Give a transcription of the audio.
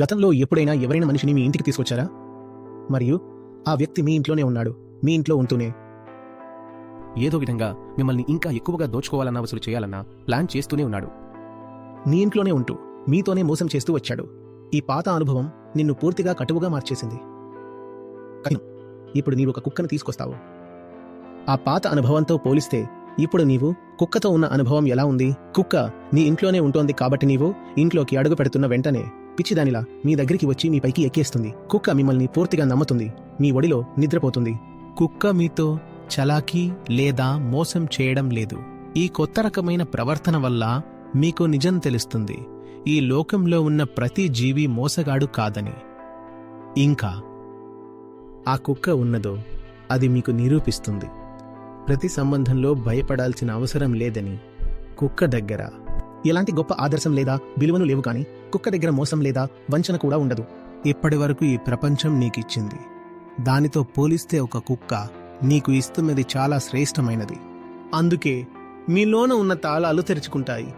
గతంలో ఎప్పుడైనా ఎవరైనా మనిషిని మీ ఇంటికి తీసుకొచ్చారా? మరియు ఆ వ్యక్తి మీ ఇంట్లోనే ఉన్నాడు. మీ ఇంట్లో ఉంటూనే ఏదో విధంగా మిమ్మల్ని ఇంకా ఎక్కువగా దోచుకోవాలన్నా వసూలు చేయాలన్నా ప్లాన్ చేస్తూనే ఉన్నాడు. నీ ఇంట్లోనే ఉంటూ మీతోనే మోసం చేస్తూ వచ్చాడు. ఈ పాత అనుభవం నిన్ను పూర్తిగా కటువుగా మార్చేసింది. కానీ ఇప్పుడు నీవు ఒక కుక్కను తీసుకొస్తావు. ఆ పాత అనుభవంతో పోలిస్తే ఇప్పుడు నీవు కుక్కతో ఉన్న అనుభవం ఎలా ఉంది? కుక్క నీ ఇంట్లోనే ఉంటోంది కాబట్టి నీవు ఇంట్లోకి అడుగు పెడుతున్న వెంటనే పిచ్చిదానిలా మీ దగ్గరికి వచ్చి మీ పైకి ఎక్కేస్తుంది. కుక్క మిమ్మల్ని పూర్తిగా నమ్ముతుంది. మీ ఒడిలో నిద్రపోతుంది. కుక్క మీతో చలాకీ లేదా మోసం చేయడం లేదు. ఈ కొత్త రకమైన ప్రవర్తన వల్ల మీకు నిజం తెలుస్తుంది, ఈ లోకంలో ఉన్న ప్రతి జీవి మోసగాడు కాదని. ఇంకా ఆ కుక్క ఉన్నదో అది మీకు నిరూపిస్తుంది. ప్రతి సంబంధంలో భయపడాల్సిన అవసరం లేదని. కుక్క దగ్గర ఎలాంటి గొప్ప ఆదర్శం లేదా విలువను లేవు, కానీ కుక్క దగ్గర మోసం లేదా వంచన కూడా ఉండదు. ఇప్పటివరకు ఈ ప్రపంచం నీకిచ్చింది, దానితో పోలిస్తే ఒక కుక్క నీకు ఇస్తున్నది చాలా శ్రేష్టమైనది. అందుకే మీలోన ఉన్న తాళాలు తెరుచుకుంటాయి.